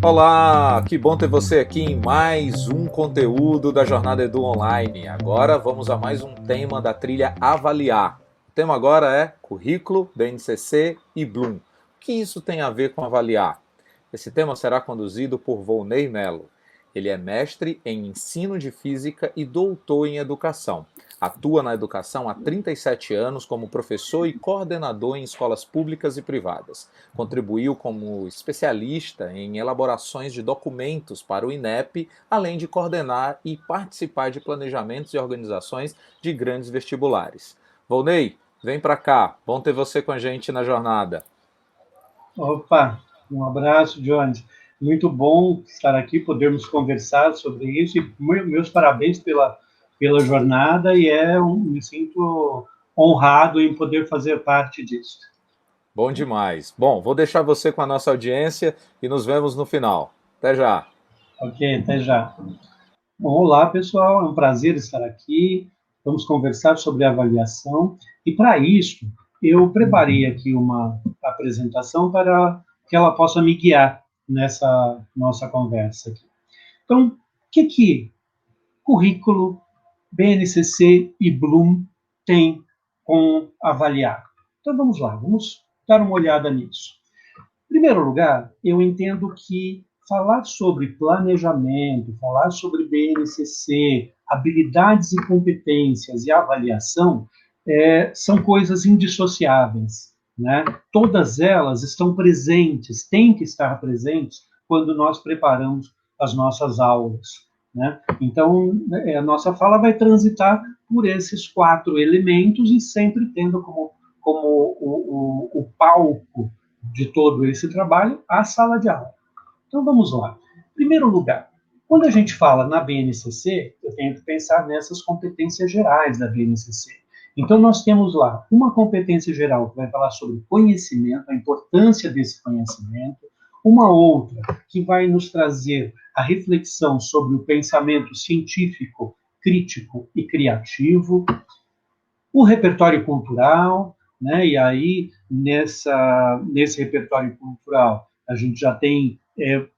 Olá, que bom ter você aqui em mais um conteúdo da Jornada Edu Online. Agora vamos a mais um tema da trilha Avaliar. O tema agora é Currículo, BNCC e Bloom. O que isso tem a ver com avaliar? Esse tema será conduzido por Volney Melo. Ele é mestre em ensino de física e doutor em educação. Atua na educação há 37 anos como professor e coordenador em escolas públicas e privadas. Contribuiu como especialista em elaborações de documentos para o INEP, além de coordenar e participar de planejamentos e organizações de grandes vestibulares. Volney, vem para cá. Bom ter você com a gente na jornada. Opa, um abraço, Jones. Muito bom estar aqui, podermos conversar sobre isso. E meus parabéns pela jornada me sinto honrado em poder fazer parte disso. Bom demais. Bom, vou deixar você com a nossa audiência e nos vemos no final. Até já. Ok, até já. Bom, olá, pessoal. É um prazer estar aqui. Vamos conversar sobre avaliação. E para isso, eu preparei aqui uma apresentação para que ela possa me guiar nessa nossa conversa aqui. Então, o que currículo, BNCC e Bloom têm com avaliar? Então, vamos lá, vamos dar uma olhada nisso. Em primeiro lugar, eu entendo que falar sobre planejamento, falar sobre BNCC, habilidades e competências e avaliação são coisas indissociáveis, né? Todas elas estão presentes, têm que estar presentes quando nós preparamos as nossas aulas, né? Então, a nossa fala vai transitar por esses quatro elementos e sempre tendo como o palco de todo esse trabalho a sala de aula. Então, vamos lá. Em primeiro lugar, quando a gente fala na BNCC, eu tenho que pensar nessas competências gerais da BNCC. Então, nós temos lá uma competência geral que vai falar sobre conhecimento, a importância desse conhecimento, uma outra que vai nos trazer a reflexão sobre o pensamento científico, crítico e criativo, o repertório cultural, né? E aí, nesse repertório cultural, a gente já tem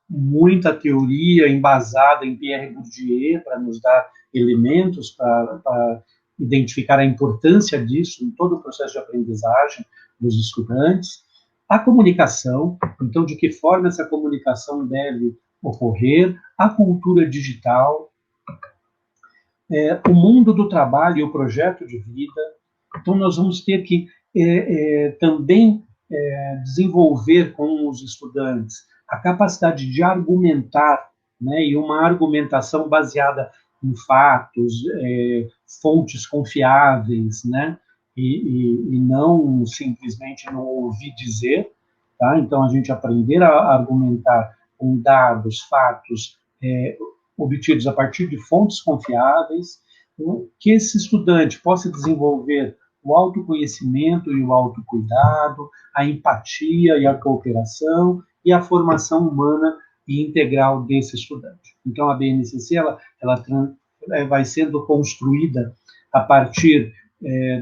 muita teoria embasada em Pierre Bourdieu para nos dar elementos para identificar a importância disso em todo o processo de aprendizagem dos estudantes. A comunicação, então, de que forma essa comunicação deve ocorrer, a cultura digital, o mundo do trabalho e o projeto de vida. Então, nós vamos ter que também desenvolver com os estudantes a capacidade de argumentar, né, e uma argumentação baseada em fatos, fontes confiáveis, né, e não simplesmente no ouvir dizer. Tá? Então, a gente aprender a argumentar com dados, fatos, obtidos a partir de fontes confiáveis, que esse estudante possa desenvolver o autoconhecimento e o autocuidado, a empatia e a cooperação e a formação humana e integral desse estudante. Então, a BNCC ela vai sendo construída a partir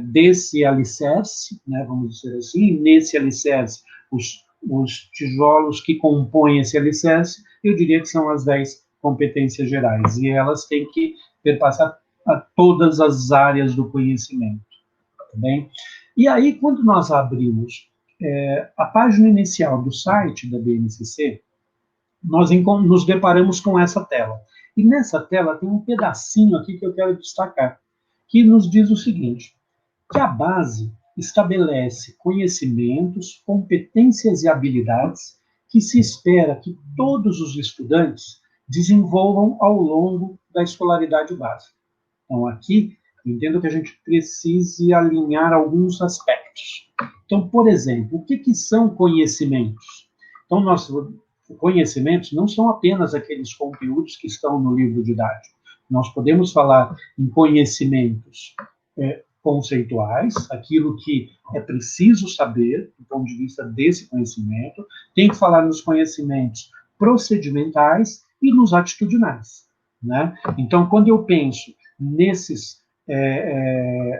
desse alicerce, né, vamos dizer assim, e nesse alicerce, os tijolos que compõem esse alicerce, eu diria que são as 10 competências gerais, e elas têm que perpassar a todas as áreas do conhecimento. Tá bem? E aí, quando nós abrimos a página inicial do site da BNCC, nós nos deparamos com essa tela. E nessa tela tem um pedacinho aqui que eu quero destacar, que nos diz o seguinte, que a base estabelece conhecimentos, competências e habilidades que se espera que todos os estudantes desenvolvam ao longo da escolaridade básica. Então, aqui, eu entendo que a gente precise alinhar alguns aspectos. Então, por exemplo, o que são conhecimentos? Então, conhecimentos não são apenas aqueles conteúdos que estão no livro didático. Nós podemos falar em conhecimentos conceituais, aquilo que é preciso saber do ponto de vista desse conhecimento, tem que falar nos conhecimentos procedimentais e nos atitudinais, né? Então, quando eu penso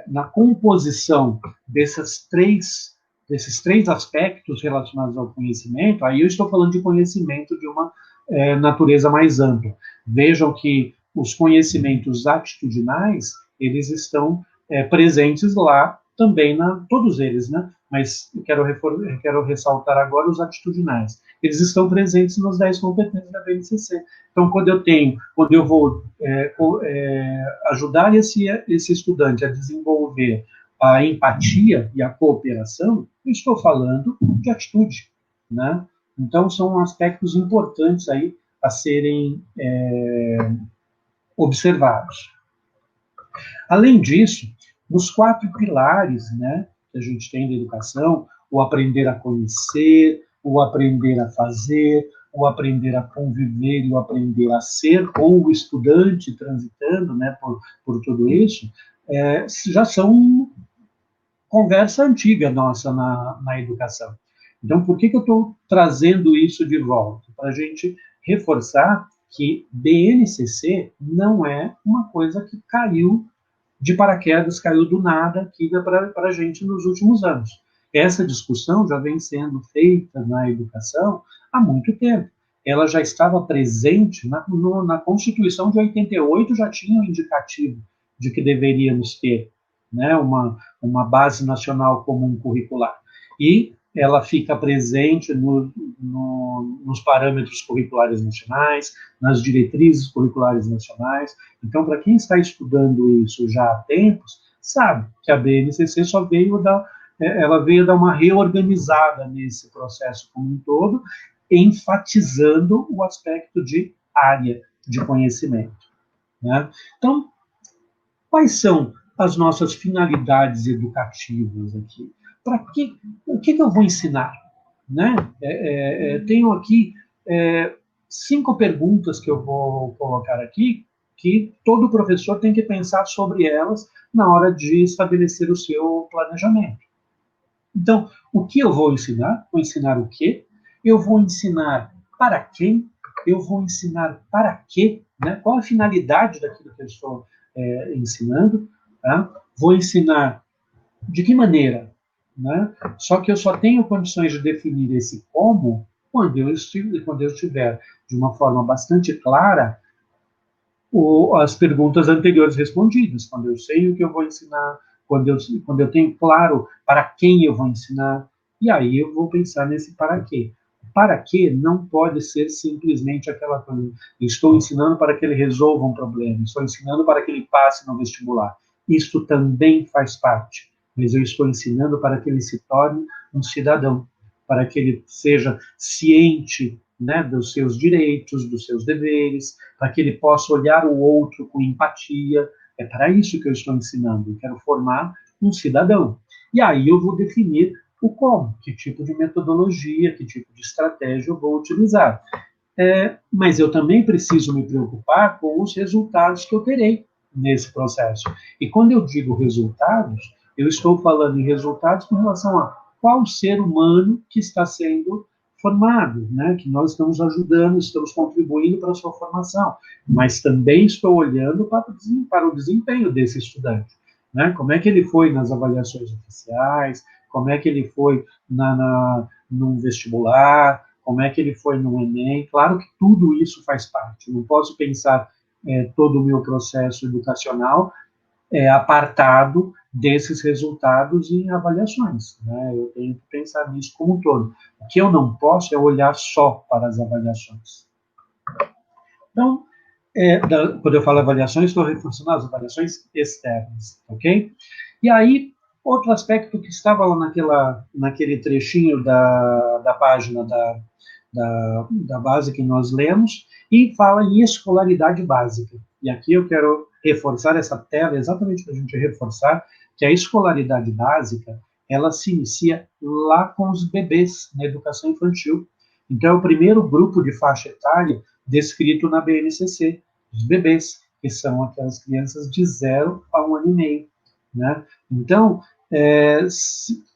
na composição desses três aspectos relacionados ao conhecimento, aí eu estou falando de conhecimento de uma natureza mais ampla. Vejam que os conhecimentos atitudinais, eles estão presentes lá também, todos eles, né? Mas quero ressaltar agora os atitudinais. Eles estão presentes nas 10 competências da BNCC. Então, quando eu vou ajudar esse estudante a desenvolver a empatia e a cooperação, eu estou falando de atitude, né? Então, são aspectos importantes aí a serem observados. Além disso, nos 4 pilares, né, que a gente tem da educação, o aprender a conhecer, o aprender a fazer, o aprender a conviver e o aprender a ser, ou o estudante transitando, né, por tudo isso, já são conversa antiga nossa na educação. Então, por que eu estou trazendo isso de volta? Para a gente reforçar que BNCC não é uma coisa que caiu de paraquedas, caiu do nada aqui para a gente nos últimos anos. Essa discussão já vem sendo feita na educação há muito tempo. Ela já estava presente na Constituição de 88, já tinha um indicativo de que deveríamos ter, né, uma base nacional comum curricular. E ela fica presente nos parâmetros curriculares nacionais, nas diretrizes curriculares nacionais. Então, para quem está estudando isso já há tempos, sabe que a BNCC ela veio dar uma reorganizada nesse processo como um todo, enfatizando o aspecto de área de conhecimento, né? Então, quais são as nossas finalidades educativas aqui? O que eu vou ensinar? Né? Tenho aqui 5 perguntas que eu vou colocar aqui, que todo professor tem que pensar sobre elas na hora de estabelecer o seu planejamento. Então, o que eu vou ensinar? Vou ensinar o quê? Eu vou ensinar para quem? Eu vou ensinar para quê? Né? Qual a finalidade daquilo que eu estou ensinando? Tá? Vou ensinar de que maneira? Né? Só que eu só tenho condições de definir esse como quando eu estiver de uma forma bastante clara as perguntas anteriores respondidas, quando eu sei o que eu vou ensinar, quando eu tenho claro para quem eu vou ensinar, e aí eu vou pensar nesse para quê. Para quê não pode ser simplesmente aquela coisa, estou ensinando para que ele resolva um problema, estou ensinando para que ele passe no vestibular. Isto também faz parte, mas eu estou ensinando para que ele se torne um cidadão, para que ele seja ciente, né, dos seus direitos, dos seus deveres, para que ele possa olhar o outro com empatia. É para isso que eu estou ensinando. Eu quero formar um cidadão. E aí eu vou definir o como, que tipo de metodologia, que tipo de estratégia eu vou utilizar. Mas eu também preciso me preocupar com os resultados que eu terei nesse processo. E quando eu digo resultados, eu estou falando em resultados com relação a qual ser humano que está sendo formado, né? Que nós estamos ajudando, estamos contribuindo para a sua formação, mas também estou olhando para o desempenho desse estudante, né? Como é que ele foi nas avaliações oficiais, como é que ele foi no vestibular, como é que ele foi no Enem. Claro que tudo isso faz parte. Eu não posso pensar todo o meu processo educacional apartado desses resultados em avaliações, né? Eu tenho que pensar nisso como um todo. O que eu não posso é olhar só para as avaliações. Então, quando eu falo avaliações, estou reforçando as avaliações externas, ok? E aí, outro aspecto que estava lá naquele trechinho da página da base que nós lemos, e fala em escolaridade básica. E aqui eu quero reforçar essa tela, exatamente para a gente reforçar que a escolaridade básica, ela se inicia lá com os bebês, na educação infantil. Então, é o primeiro grupo de faixa etária descrito na BNCC, os bebês, que são aquelas crianças de 0 a 1 ano e meio. Né? Então,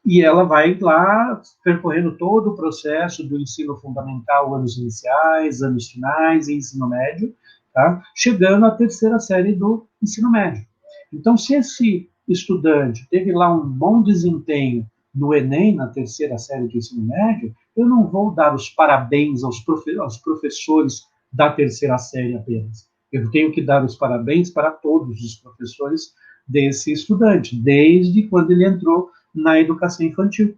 e ela vai lá percorrendo todo o processo do ensino fundamental, anos iniciais, anos finais e ensino médio, tá? Chegando à terceira série do ensino médio. Então, se esse estudante teve lá um bom desempenho no Enem, na terceira série do ensino médio, eu não vou dar os parabéns aos professores da terceira série apenas. Eu tenho que dar os parabéns para todos os professores desse estudante, desde quando ele entrou na educação infantil.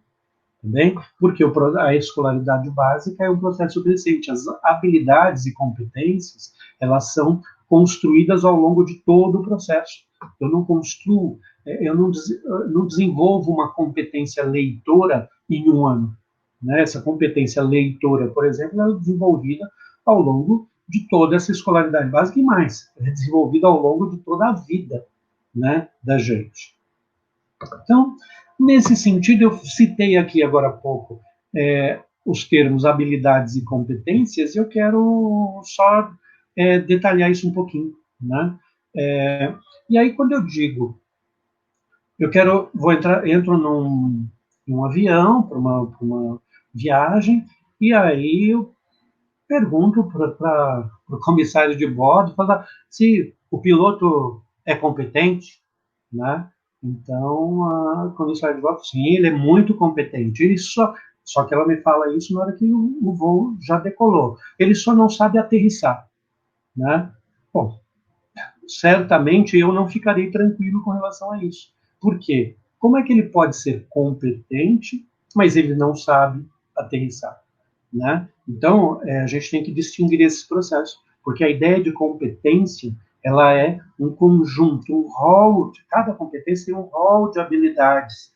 Também, porque a escolaridade básica é um processo crescente. As habilidades e competências, elas são construídas ao longo de todo o processo. Eu não construo, eu não desenvolvo uma competência leitora em um ano. Né? Essa competência leitora, por exemplo, é desenvolvida ao longo de toda essa escolaridade básica e mais. É desenvolvida ao longo de toda a vida, né, da gente. Então, nesse sentido, eu citei aqui agora há pouco os termos habilidades e competências, e eu quero só detalhar isso um pouquinho. Né? E aí, quando eu digo, entro num avião para uma viagem, e aí eu pergunto para o comissário de bordo se o piloto é competente, né? Então, a comissária de bordo, sim, ele é muito competente. Só que ela me fala isso na hora que o voo já decolou. Ele só não sabe aterrissar, né? Bom, certamente eu não ficarei tranquilo com relação a isso. Por quê? Como é que ele pode ser competente, mas ele não sabe aterrissar? Né? Então, a gente tem que distinguir esses processos, porque a ideia de competência, ela é um conjunto, um rol, cada competência tem um rol de habilidades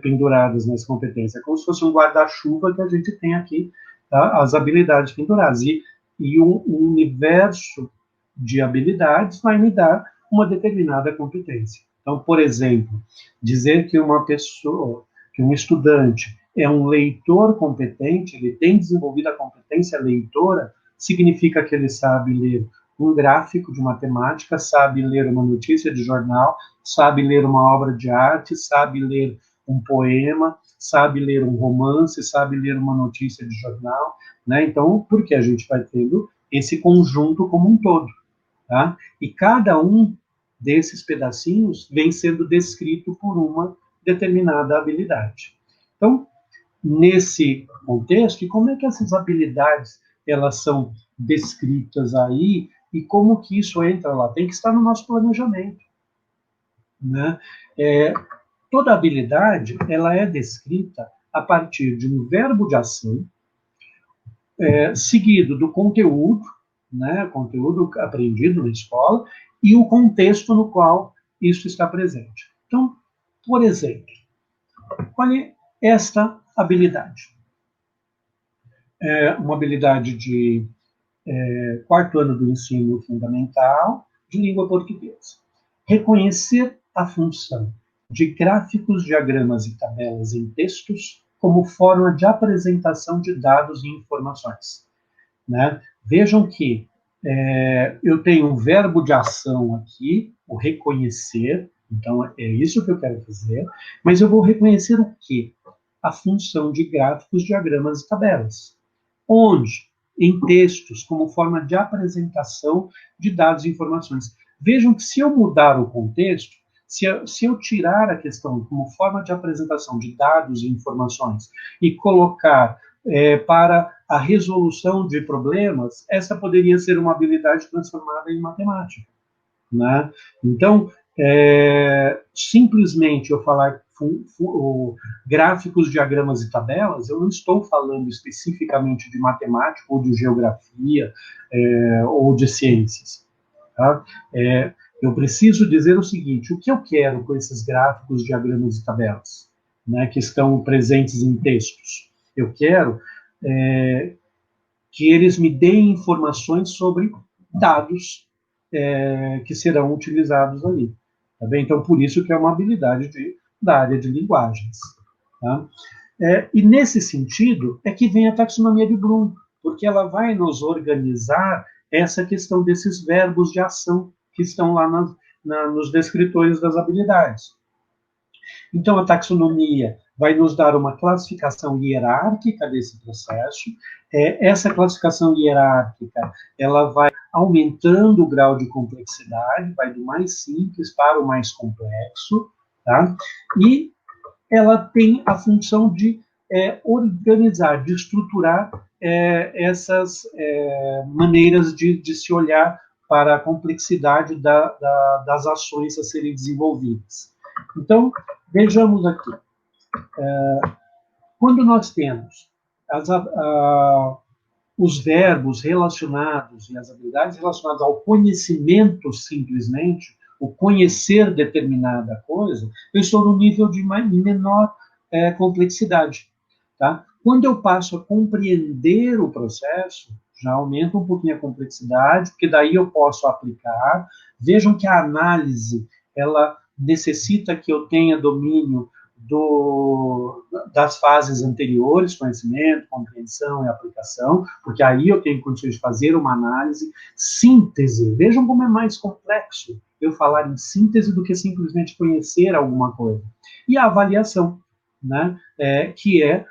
penduradas nessa competência, é como se fosse um guarda-chuva que a gente tem aqui, tá? As habilidades penduradas, e um universo de habilidades vai me dar uma determinada competência. Então, por exemplo, dizer que uma pessoa, que um estudante é um leitor competente, ele tem desenvolvido a competência leitora, significa que ele sabe ler um gráfico de matemática, sabe ler uma notícia de jornal, sabe ler uma obra de arte, sabe ler um poema, sabe ler um romance, sabe ler uma notícia de jornal, né? Então, porque a gente vai tendo esse conjunto como um todo, tá? E cada um desses pedacinhos vem sendo descrito por uma determinada habilidade. Então, nesse contexto, como é que essas habilidades elas são descritas aí e como que isso entra lá? Tem que estar no nosso planejamento, né? Toda habilidade ela é descrita a partir de um verbo de ação seguido do conteúdo, né? Conteúdo aprendido na escola e o contexto no qual isso está presente. Então, por exemplo, qual é esta habilidade? Uma habilidade de quarto ano do ensino fundamental de língua portuguesa. Reconhecer a função de gráficos, diagramas e tabelas em textos como forma de apresentação de dados e informações. Né? Vejam que eu tenho um verbo de ação aqui, o reconhecer, então é isso que eu quero fazer, mas eu vou reconhecer o quê? A função de gráficos, diagramas e tabelas. Onde? Em textos, como forma de apresentação de dados e informações. Vejam que se eu mudar o contexto, se eu tirar a questão como forma de apresentação de dados e informações e colocar para a resolução de problemas, essa poderia ser uma habilidade transformada em matemática. Né? Então, simplesmente eu falar gráficos, diagramas e tabelas, eu não estou falando especificamente de matemática ou de geografia ou de ciências. Tá? Eu preciso dizer o seguinte, o que eu quero com esses gráficos, diagramas e tabelas, né, que estão presentes em textos? Eu quero que eles me deem informações sobre dados que serão utilizados ali. Tá bem? Então, por isso que é uma habilidade da área de linguagens. Tá? E nesse sentido é que vem a taxonomia de Bloom, porque ela vai nos organizar essa questão desses verbos de ação que estão lá nos descritores das habilidades. Então, a taxonomia vai nos dar uma classificação hierárquica desse processo. Essa classificação hierárquica, ela vai aumentando o grau de complexidade, vai do mais simples para o mais complexo, tá? E ela tem a função de organizar, de estruturar essas maneiras de se olhar para a complexidade das ações a serem desenvolvidas. Então, vejamos aqui. Quando nós temos os verbos relacionados e as habilidades relacionadas ao conhecimento, simplesmente, o conhecer determinada coisa, eu estou no nível de menor complexidade. Tá? Quando eu passo a compreender o processo, já aumenta um pouquinho a complexidade, porque daí eu posso aplicar. Vejam que a análise, ela necessita que eu tenha domínio das fases anteriores, conhecimento, compreensão e aplicação, porque aí eu tenho condições de fazer uma análise, síntese. Vejam como é mais complexo eu falar em síntese do que simplesmente conhecer alguma coisa. E a avaliação, né, que é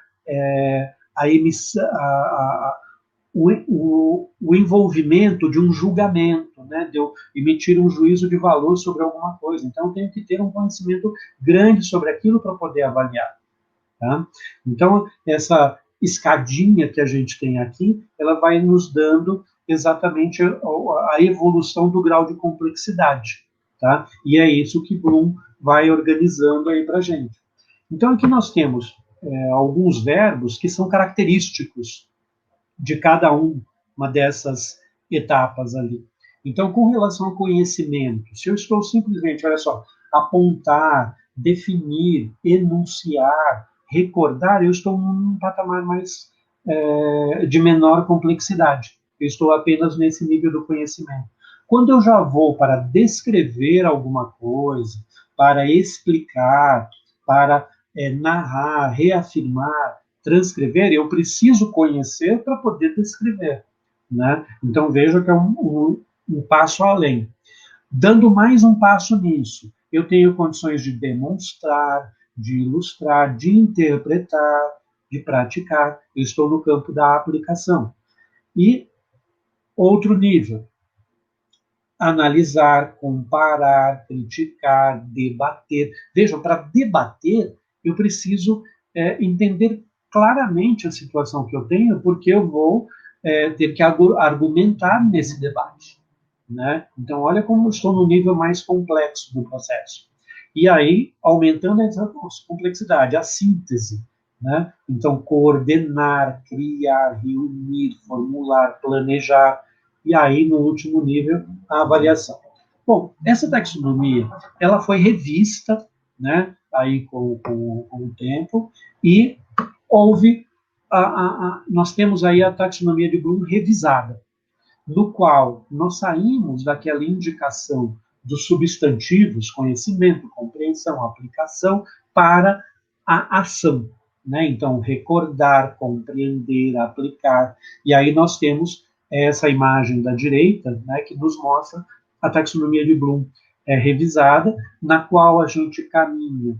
a emissão, o envolvimento de um julgamento, né, de eu emitir um juízo de valor sobre alguma coisa. Então, eu tenho que ter um conhecimento grande sobre aquilo para poder avaliar. Tá? Então, essa escadinha que a gente tem aqui, ela vai nos dando exatamente a evolução do grau de complexidade. Tá? E é isso que Bloom vai organizando aí para a gente. Então, aqui nós temos alguns verbos que são característicos de cada uma dessas etapas ali. Então, com relação ao conhecimento, se eu estou simplesmente, olha só, apontar, definir, enunciar, recordar, eu estou num patamar mais de menor complexidade. Eu estou apenas nesse nível do conhecimento. Quando eu já vou para descrever alguma coisa, para explicar, para narrar, reafirmar, transcrever, eu preciso conhecer para poder descrever. Né? Então, veja que é um passo além. Dando mais um passo nisso, eu tenho condições de demonstrar, de ilustrar, de interpretar, de praticar. Eu estou no campo da aplicação. E outro nível, analisar, comparar, criticar, debater. Vejam, para debater, eu preciso entender claramente a situação que eu tenho, porque eu vou ter que argumentar nesse debate. Né? Então, olha como eu estou no nível mais complexo do processo. E aí, aumentando essa complexidade, a síntese. Né? Então, coordenar, criar, reunir, formular, planejar. E aí, no último nível, a avaliação. Bom, essa taxonomia, ela foi revista, né, aí com o tempo, e houve, nós temos aí a taxonomia de Bloom revisada, no qual nós saímos daquela indicação dos substantivos, conhecimento, compreensão, aplicação, para a ação. Né? Então, recordar, compreender, aplicar. E aí nós temos essa imagem da direita, né, que nos mostra a taxonomia de Bloom revisada, na qual a gente caminha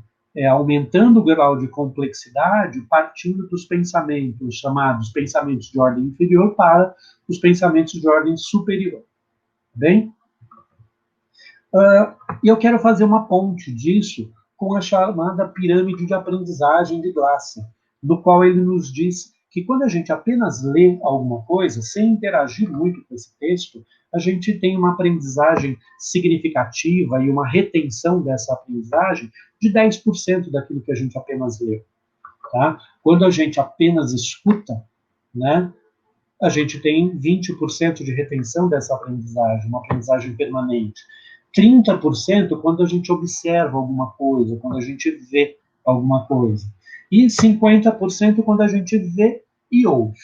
aumentando o grau de complexidade, partindo dos pensamentos chamados pensamentos de ordem inferior para os pensamentos de ordem superior. Bem? E eu quero fazer uma ponte disso com a chamada pirâmide de aprendizagem de Glasser, no qual ele nos diz que quando a gente apenas lê alguma coisa, sem interagir muito com esse texto, a gente tem uma aprendizagem significativa e uma retenção dessa aprendizagem de 10% daquilo que a gente apenas lê. Tá? Quando a gente apenas escuta, né, a gente tem 20% de retenção dessa aprendizagem, uma aprendizagem permanente. 30% quando a gente observa alguma coisa, quando a gente vê alguma coisa. E 50% quando a gente vê e ouve.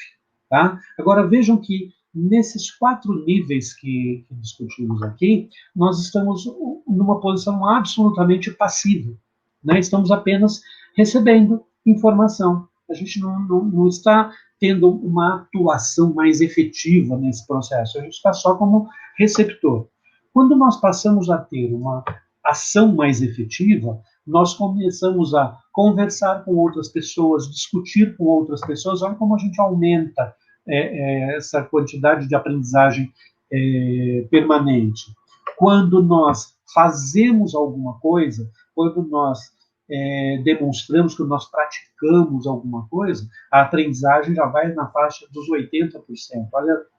Tá? Agora, vejam que nesses 4 níveis que discutimos aqui, nós estamos numa posição absolutamente passiva. Né? Estamos apenas recebendo informação. A gente não está tendo uma atuação mais efetiva nesse processo. A gente está só como receptor. Quando nós passamos a ter uma ação mais efetiva, nós começamos a conversar com outras pessoas, discutir com outras pessoas. Olha como a gente aumenta essa quantidade de aprendizagem permanente. Quando nós fazemos alguma coisa, quando nós demonstramos, quando nós praticamos alguma coisa, a aprendizagem já vai na faixa dos 80%.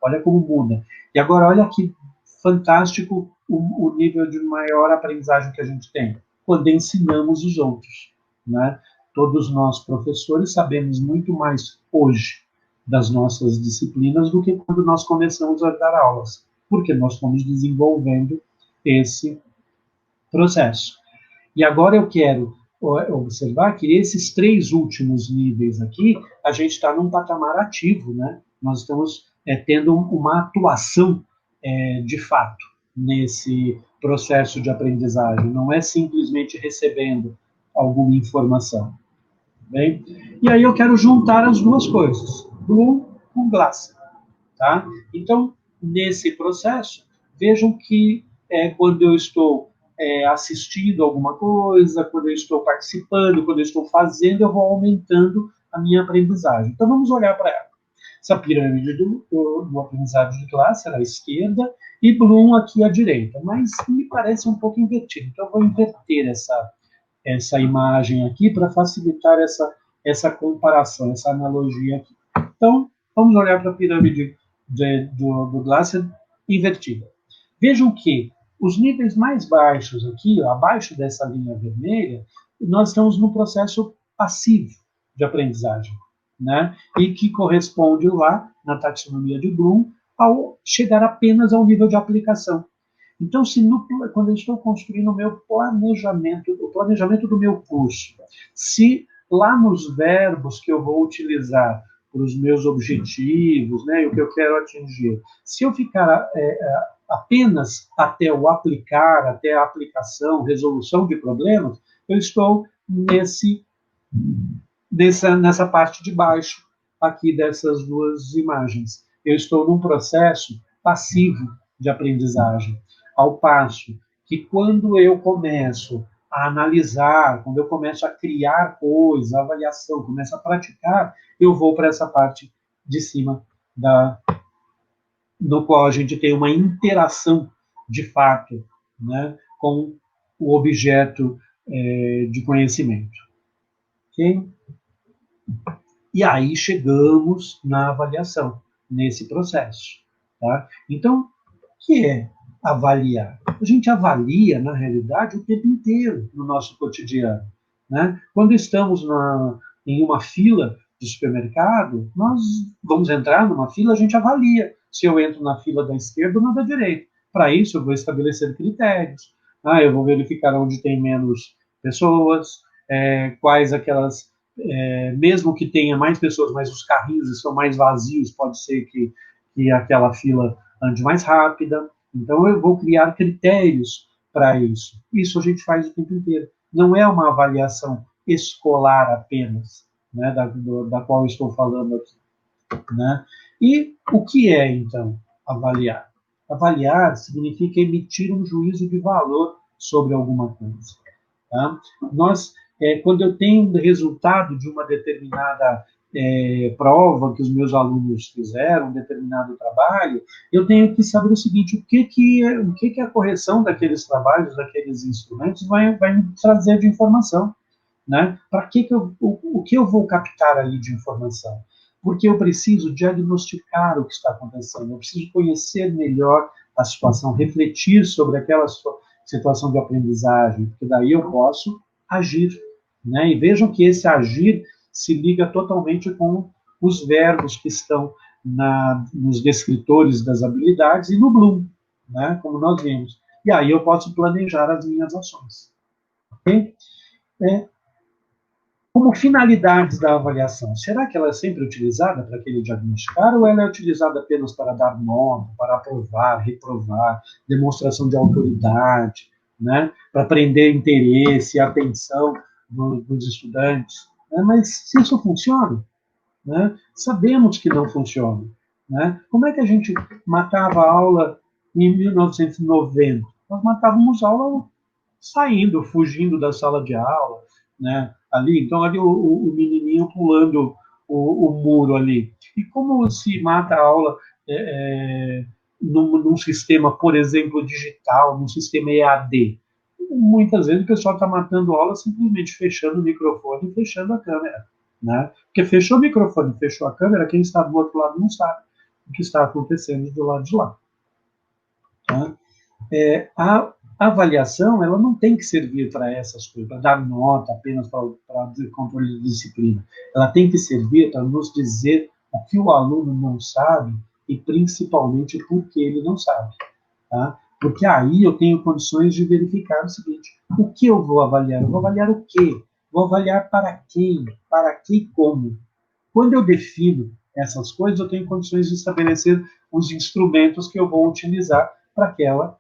Olha como muda. E agora, olha que fantástico o nível de maior aprendizagem que a gente tem, quando ensinamos os outros, né? Todos nós, professores, sabemos muito mais hoje das nossas disciplinas do que quando nós começamos a dar aulas, porque nós fomos desenvolvendo esse processo. E agora eu quero observar que esses 3 últimos níveis aqui, a gente está num patamar ativo, né? Nós estamos tendo uma atuação de fato nesse processo de aprendizagem, não é simplesmente recebendo alguma informação. Bem? E aí eu quero juntar as duas coisas, Bloom com Glasser. Tá? Então, nesse processo, vejam que quando eu estou assistindo alguma coisa, quando eu estou participando, quando eu estou fazendo, eu vou aumentando a minha aprendizagem. Então, vamos olhar para ela. Essa pirâmide do aprendizado de Glasser à esquerda e Bloom aqui à direita, mas me parece um pouco invertido. Então, eu vou inverter essa imagem aqui para facilitar essa comparação, essa analogia aqui. Então, vamos olhar para a pirâmide do Glasser invertida. Vejam que os níveis mais baixos aqui, abaixo dessa linha vermelha, nós estamos no processo passivo de aprendizagem, né? E que corresponde lá, na taxonomia de Bloom, ao chegar apenas ao nível de aplicação. Então, quando eu estou construindo o meu planejamento, o planejamento do meu curso, se lá nos verbos que eu vou utilizar para os meus objetivos, né, o que eu quero atingir, se eu ficar apenas até o aplicar, até a aplicação, resolução de problemas, eu estou nessa parte de baixo aqui dessas duas imagens. Eu estou num processo passivo de aprendizagem. Ao passo que quando eu começo a analisar, quando eu começo a criar coisas, a avaliação, começo a praticar, eu vou para essa parte de cima no qual a gente tem uma interação de fato, né, com o objeto de conhecimento. Ok? E aí chegamos na avaliação, nesse processo. Tá? Então, o que é avaliar? A gente avalia, na realidade, o tempo inteiro no nosso cotidiano. Né? Quando estamos em uma fila de supermercado, nós vamos entrar numa fila, a gente avalia se eu entro na fila da esquerda ou na da direita. Para isso, eu vou estabelecer critérios. Eu vou verificar onde tem menos pessoas, quais aquelas mesmo que tenha mais pessoas, mas os carrinhos estão mais vazios, pode ser que aquela fila ande mais rápida. Então, eu vou criar critérios para isso. Isso a gente faz o tempo inteiro. Não é uma avaliação escolar apenas, né, da qual eu estou falando aqui. Né? E o que é, então, avaliar? Avaliar significa emitir um juízo de valor sobre alguma coisa. Tá? Quando eu tenho resultado de uma determinada prova que os meus alunos fizeram, um determinado trabalho, eu tenho que saber o seguinte: o que a correção daqueles trabalhos, daqueles instrumentos vai me trazer de informação, né? Para o que eu vou captar ali de informação? Porque eu preciso diagnosticar o que está acontecendo, eu preciso conhecer melhor a situação, refletir sobre aquela situação de aprendizagem, porque daí eu posso agir. Né? E vejam que esse agir se liga totalmente com os verbos que estão nos descritores das habilidades e no Bloom, né? Como nós vimos. E aí eu posso planejar as minhas ações. Okay? Como finalidades da avaliação, será que ela é sempre utilizada para aquele diagnosticar ou ela é utilizada apenas para dar nota, para aprovar, reprovar, demonstração de autoridade, né? Para prender interesse e atenção dos estudantes? Mas se isso funciona, né? Sabemos que não funciona. Né? Como é que a gente matava a aula em 1990? Nós matávamos a aula saindo, fugindo da sala de aula, né? Ali, então ali o menininho pulando o muro ali. E como se mata a aula num sistema, por exemplo, digital, num sistema EAD? muitas vezes o pessoal está matando aula simplesmente fechando o microfone e fechando a câmera, né? Porque fechou o microfone, fechou a câmera, quem está do outro lado não sabe o que está acontecendo do lado de lá. Tá? A avaliação, ela não tem que servir para essas coisas, para dar nota apenas para controle de disciplina. Ela tem que servir para nos dizer o que o aluno não sabe e principalmente por que ele não sabe. Tá? Porque aí eu tenho condições de verificar o seguinte: o que eu vou avaliar? Eu vou avaliar o quê? Vou avaliar para quem? Para que e como? Quando eu defino essas coisas, eu tenho condições de estabelecer os instrumentos que eu vou utilizar para aquela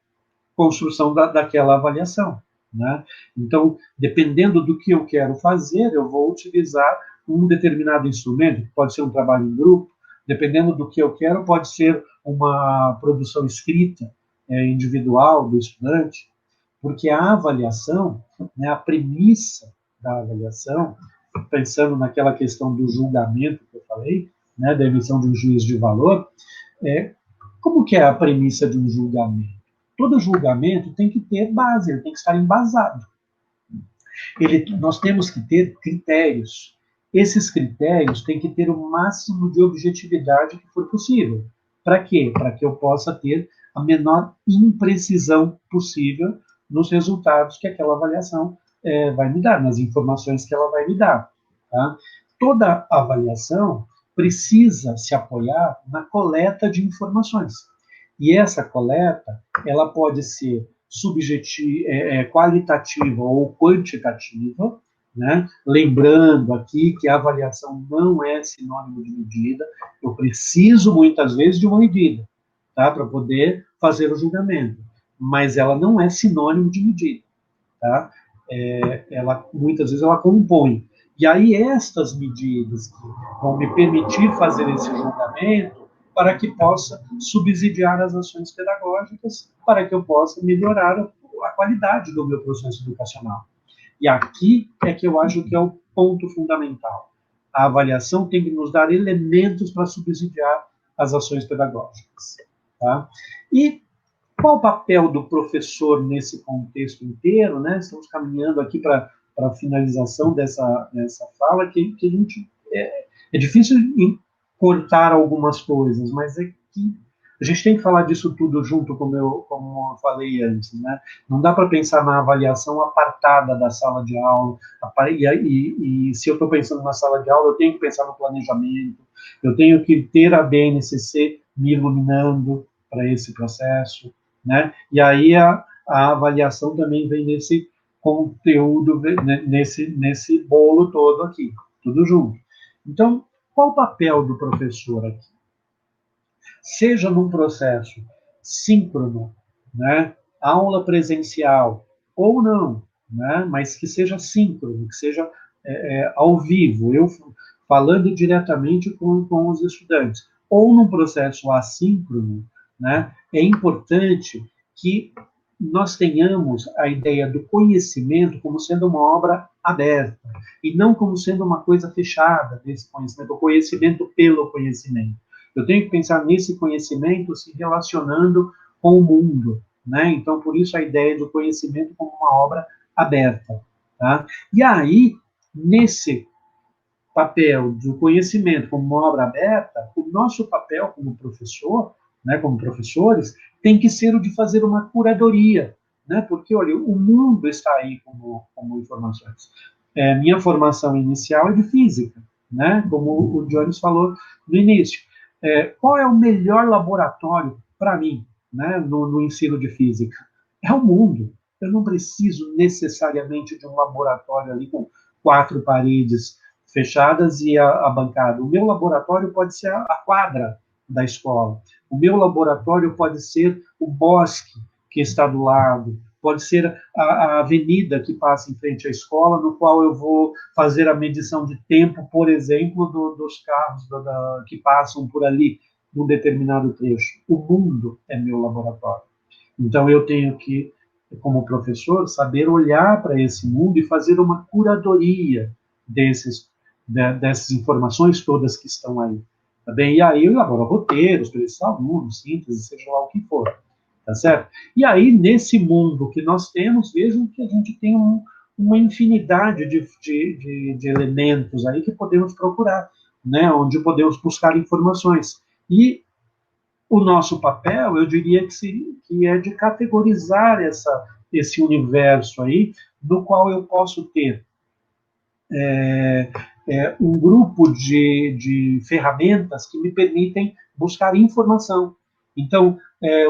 construção daquela avaliação. Né? Então, dependendo do que eu quero fazer, eu vou utilizar um determinado instrumento, que pode ser um trabalho em grupo, dependendo do que eu quero, pode ser uma produção escrita, individual do estudante, porque a avaliação, né, a premissa da avaliação, pensando naquela questão do julgamento que eu falei, né, da emissão de um juízo de valor, como que é a premissa de um julgamento? Todo julgamento tem que ter base, ele tem que estar embasado. Nós temos que ter critérios. Esses critérios têm que ter o máximo de objetividade que for possível. Para quê? Para que eu possa ter a menor imprecisão possível nos resultados que aquela avaliação vai me dar, nas informações que ela vai me dar. Tá? Toda avaliação precisa se apoiar na coleta de informações. E essa coleta, ela pode ser qualitativa ou quantitativa, né? Lembrando aqui que a avaliação não é sinônimo de medida, eu preciso muitas vezes de uma medida, tá? Para poder fazer o julgamento, mas ela não é sinônimo de medida, tá? Muitas vezes ela compõe. E aí estas medidas que vão me permitir fazer esse julgamento para que possa subsidiar as ações pedagógicas, para que eu possa melhorar a qualidade do meu processo educacional. E aqui é que eu acho que é o ponto fundamental. A avaliação tem que nos dar elementos para subsidiar as ações pedagógicas. Tá? E qual o papel do professor nesse contexto inteiro? Né? Estamos caminhando aqui para a finalização dessa fala, que a gente... É difícil cortar algumas coisas, mas é que a gente tem que falar disso tudo junto, como eu falei antes, né? Não dá para pensar na avaliação apartada da sala de aula, e se eu estou pensando na sala de aula, eu tenho que pensar no planejamento, eu tenho que ter a BNCC me iluminando para esse processo, né? E aí a avaliação também vem nesse conteúdo, nesse bolo todo aqui, tudo junto. Então, qual o papel do professor aqui? Seja num processo síncrono, né, aula presencial, ou não, né, mas que seja síncrono, que seja ao vivo, eu falando diretamente com os estudantes, ou num processo assíncrono, né, é importante que nós tenhamos a ideia do conhecimento como sendo uma obra aberta, e não como sendo uma coisa fechada desse conhecimento, o conhecimento pelo conhecimento. Eu tenho que pensar nesse conhecimento se relacionando com o mundo, né? Então, por isso a ideia do conhecimento como uma obra aberta, tá? E aí, nesse papel do conhecimento como uma obra aberta, o nosso papel como professor, né, como professores, tem que ser o de fazer uma curadoria, né? Porque, olha, o mundo está aí como informações. Minha formação inicial é de física, né? Como o Jones falou no início. Qual é o melhor laboratório para mim, né, no ensino de física? É o mundo. Eu não preciso necessariamente de um laboratório ali com 4 paredes fechadas e a bancada. O meu laboratório pode ser a quadra da escola. O meu laboratório pode ser o bosque que está do lado, pode ser a avenida que passa em frente à escola, no qual eu vou fazer a medição de tempo, por exemplo, dos carros que passam por ali num determinado trecho. O mundo é meu laboratório. Então, eu tenho que, como professor, saber olhar para esse mundo e fazer uma curadoria dessas informações todas que estão aí. Tá bem? E aí eu elaboro roteiros para esses alunos, síntese, seja lá o que for. tá certo? E aí, nesse mundo que nós temos, vejam que a gente tem uma infinidade de elementos aí que podemos procurar, né? Onde podemos buscar informações. E o nosso papel, eu diria que é de categorizar esse universo aí, do qual eu posso ter um grupo de ferramentas que me permitem buscar informação. Então,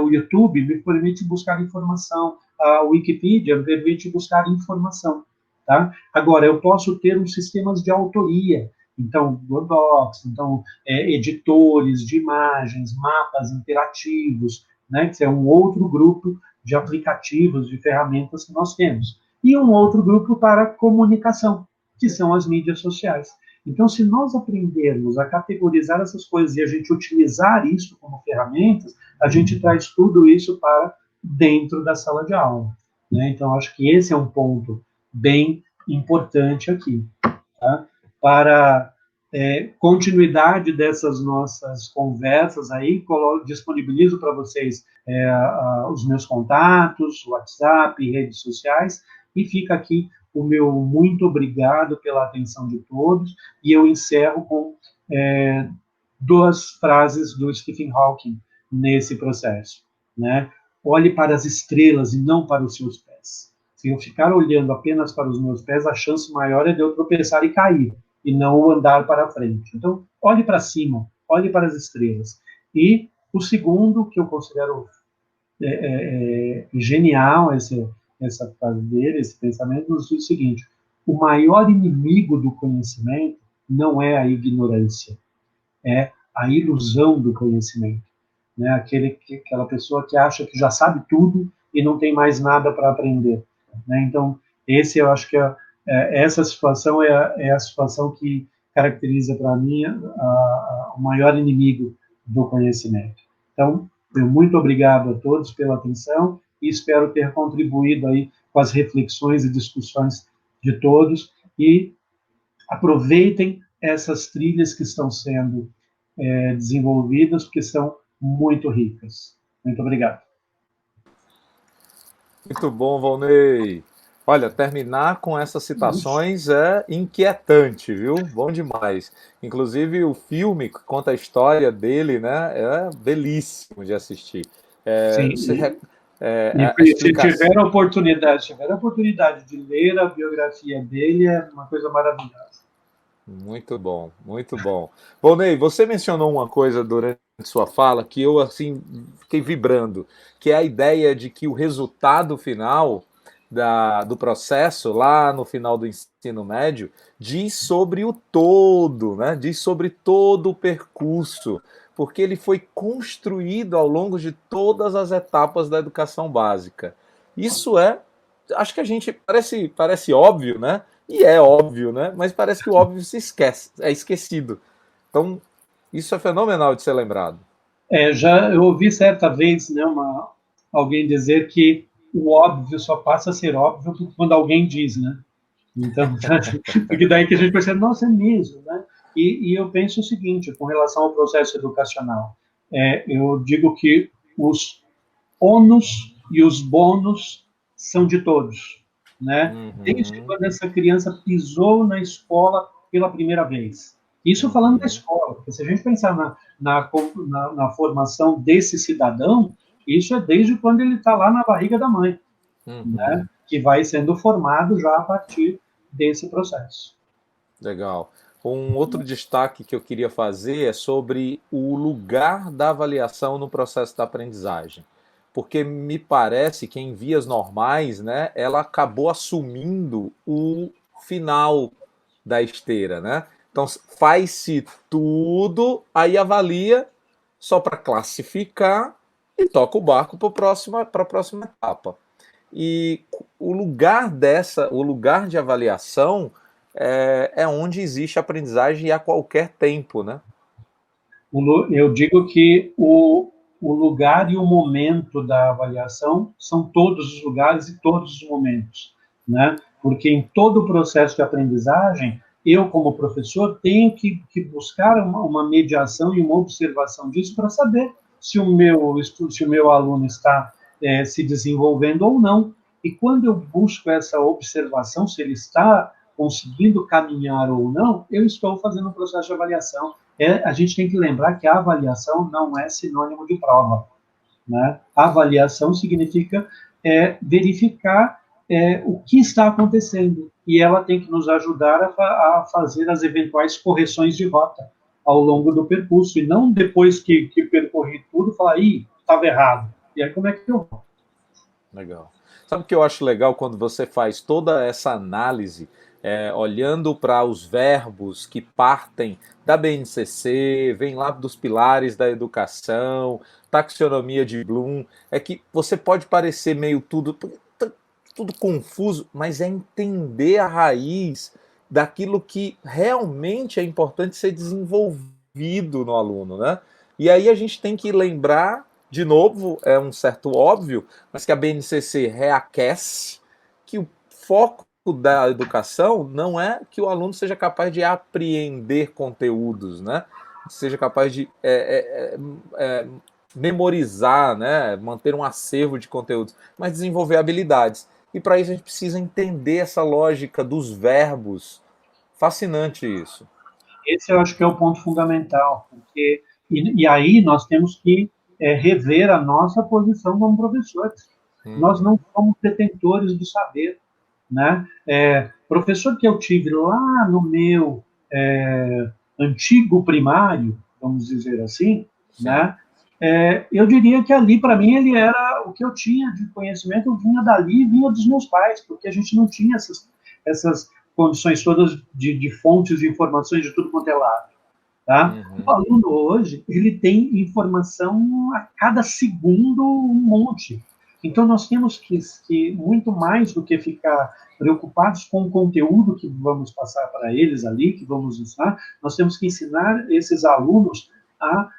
o YouTube me permite buscar informação, a Wikipedia me permite buscar informação. Tá? Agora, eu posso ter uns sistemas de autoria, então, Google Docs, então, editores de imagens, mapas interativos, né, que é um outro grupo de aplicativos, de ferramentas que nós temos. E um outro grupo para comunicação, que são as mídias sociais. Então, se nós aprendermos a categorizar essas coisas e a gente utilizar isso como ferramentas, a gente traz tudo isso para dentro da sala de aula. Né? Então, acho que esse é um ponto bem importante aqui. Tá? Para continuidade dessas nossas conversas aí, disponibilizo para vocês os meus contatos, WhatsApp, redes sociais, e fica aqui o meu muito obrigado pela atenção de todos, e eu encerro com duas frases do Stephen Hawking nesse processo. Né? Olhe para as estrelas e não para os seus pés. Se eu ficar olhando apenas para os meus pés, a chance maior é de eu tropeçar e cair, e não andar para frente. Então, olhe para cima, olhe para as estrelas. E o segundo, que eu considero genial, essa frase dele, esse pensamento, nos diz o seguinte: o maior inimigo do conhecimento não é a ignorância, é a ilusão do conhecimento. Né? Aquela pessoa que acha que já sabe tudo e não tem mais nada para aprender. Né? Então, eu acho que essa situação é a situação que caracteriza para mim o maior inimigo do conhecimento. Então, muito obrigado a todos pela atenção e espero ter contribuído aí com as reflexões e discussões de todos, e aproveitem essas trilhas que estão sendo desenvolvidas, porque são muito ricas. Muito obrigado. Muito bom, Volney. Olha, terminar com essas citações é inquietante, viu? Bom demais. Inclusive, o filme que conta a história dele, né, é belíssimo de assistir. Sim, A se explicação. tiver a oportunidade de ler a biografia dele, é uma coisa maravilhosa. Muito bom, muito bom. Volney, você mencionou uma coisa durante sua fala que eu assim fiquei vibrando, que é a ideia de que o resultado final do processo, lá no final do ensino médio, diz sobre o todo, né? Diz sobre todo o percurso, porque ele foi construído ao longo de todas as etapas da educação básica. Isso acho que a gente parece óbvio, né? E é óbvio, né? Mas parece que o óbvio se esquece, é esquecido. Então, isso é fenomenal de ser lembrado. Eu ouvi certa vez, né, alguém dizer que o óbvio só passa a ser óbvio quando alguém diz, né? Então, porque daí que a gente percebe, nossa, é mesmo, né? E eu penso o seguinte, com relação ao processo educacional, eu digo que os ônus e os bônus são de todos, né? Desde Uhum, quando essa criança pisou na escola pela primeira vez. Isso falando da uhum, escola, porque se a gente pensar na formação desse cidadão, isso é desde quando ele está lá na barriga da mãe, né? uhum. Que vai sendo formado já a partir desse processo. Legal. Um outro destaque que eu queria fazer é sobre o lugar da avaliação no processo da aprendizagem. Porque me parece que em vias normais, né, ela acabou assumindo o final da esteira, né? Então faz-se tudo, aí avalia só para classificar e toca o barco para a próxima etapa. E o lugar de avaliação é onde existe aprendizagem a qualquer tempo, né? Eu digo que o lugar e o momento da avaliação são todos os lugares e todos os momentos, né? Porque em todo o processo de aprendizagem, eu, como professor, tenho que buscar uma mediação e uma observação disso para saber se o meu aluno está se desenvolvendo ou não. E quando eu busco essa observação, se ele está conseguindo caminhar ou não, eu estou fazendo um processo de avaliação. A gente tem que lembrar que a avaliação não é sinônimo de prova, né? A avaliação significa verificar o que está acontecendo e ela tem que nos ajudar a fazer as eventuais correções de rota ao longo do percurso e não depois que percorri tudo falar, ih, estava errado. E aí como é que eu vou? Legal. Sabe o que eu acho legal quando você faz toda essa análise, olhando para os verbos que partem da BNCC, vem lá dos pilares da educação, taxonomia de Bloom, é que você pode parecer meio tudo confuso, mas é entender a raiz daquilo que realmente é importante ser desenvolvido no aluno, né? E aí a gente tem que lembrar, de novo, é um certo óbvio, mas que a BNCC reaquece que o foco da educação não é que o aluno seja capaz de apreender conteúdos, né? Seja capaz de memorizar, né? Manter um acervo de conteúdos, mas desenvolver habilidades. E para isso a gente precisa entender essa lógica dos verbos. Fascinante isso. Esse eu acho que é o ponto fundamental, porque e aí nós temos que rever a nossa posição como professores. Nós não somos detentores do saber, né? Professor que eu tive lá no meu antigo primário, vamos dizer assim, Sim. né? Eu diria que ali, para mim, ele era o que eu tinha de conhecimento, vinha dali, vinha dos meus pais, porque a gente não tinha essas condições todas de fontes de informações de tudo quanto é lado. Tá? O Uhum. aluno hoje, ele tem informação a cada segundo um monte. Então, nós temos que muito mais do que ficar preocupados com o conteúdo que vamos passar para eles ali, que vamos ensinar, nós temos que ensinar esses alunos a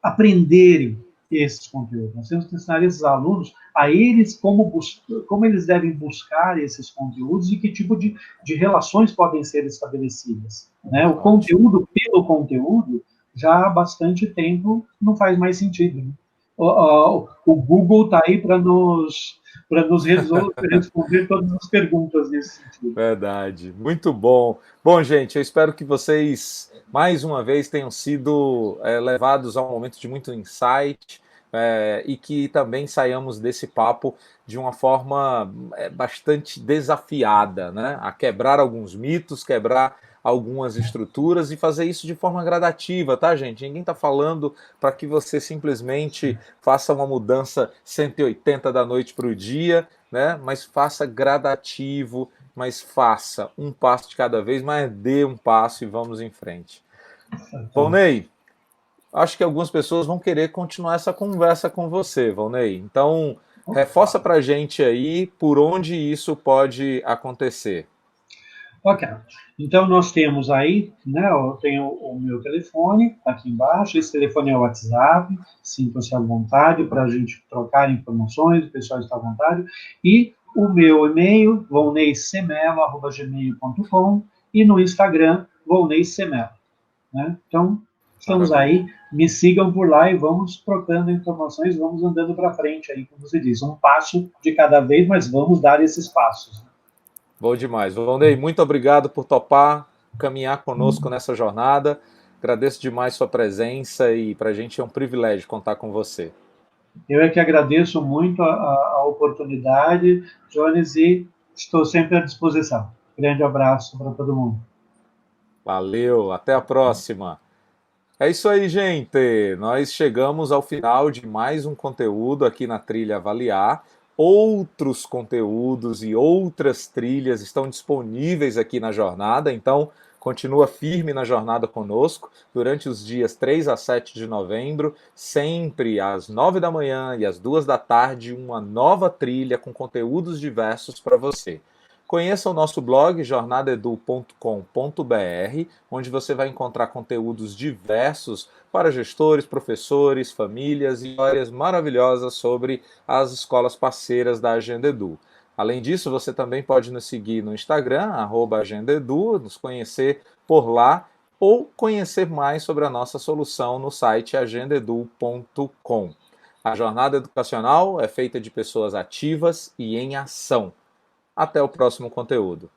aprenderem esses conteúdos. Nós temos que ensinar esses alunos a eles como eles devem buscar esses conteúdos e que tipo de relações podem ser estabelecidas. Né? O Ótimo. conteúdo pelo conteúdo já há bastante tempo não faz mais sentido. Né? O Google está aí para nos responder todas as perguntas nesse sentido. Verdade. Muito bom. Bom, gente, eu espero que vocês, mais uma vez, tenham sido levados a um momento de muito insight e que também saiamos desse papo de uma forma bastante desafiada, né? A quebrar alguns mitos, quebrar algumas estruturas e fazer isso de forma gradativa, tá, gente? Ninguém está falando para que você simplesmente faça uma mudança 180 da noite para o dia, né? Mas faça gradativo, mas faça um passo de cada vez, mas dê um passo e vamos em frente. Volney, acho que algumas pessoas vão querer continuar essa conversa com você, Volney. Então, reforça para a gente aí por onde isso pode acontecer. Ok. Então, nós temos aí, né, eu tenho o meu telefone aqui embaixo, esse telefone é o WhatsApp, sinta-se à vontade para a gente trocar informações, o pessoal está à vontade, e o meu e-mail, volneysemelo@gmail.com, e no Instagram, volneysemelo. Né? Então, estamos Maravilha. aí, me sigam por lá e vamos trocando informações, vamos andando para frente aí, como você diz, um passo de cada vez, mas vamos dar esses passos. Bom demais. Volney, muito obrigado por topar caminhar conosco nessa jornada. Agradeço demais sua presença e para a gente é um privilégio contar com você. Eu é que agradeço muito a oportunidade, Jones, e estou sempre à disposição. Grande abraço para todo mundo. Valeu, até a próxima. É isso aí, gente. Nós chegamos ao final de mais um conteúdo aqui na Trilha Avaliar. Outros conteúdos e outras trilhas estão disponíveis aqui na jornada, então continua firme na jornada conosco durante os dias 3 a 7 de novembro, sempre às 9 da manhã e às 2 da tarde, uma nova trilha com conteúdos diversos para você. Conheça o nosso blog jornadaedu.com.br, onde você vai encontrar conteúdos diversos para gestores, professores, famílias e histórias maravilhosas sobre as escolas parceiras da Agenda Edu. Além disso, você também pode nos seguir no Instagram, @agendaedu, nos conhecer por lá ou conhecer mais sobre a nossa solução no site agendaedu.com. A jornada educacional é feita de pessoas ativas e em ação. Até o próximo conteúdo.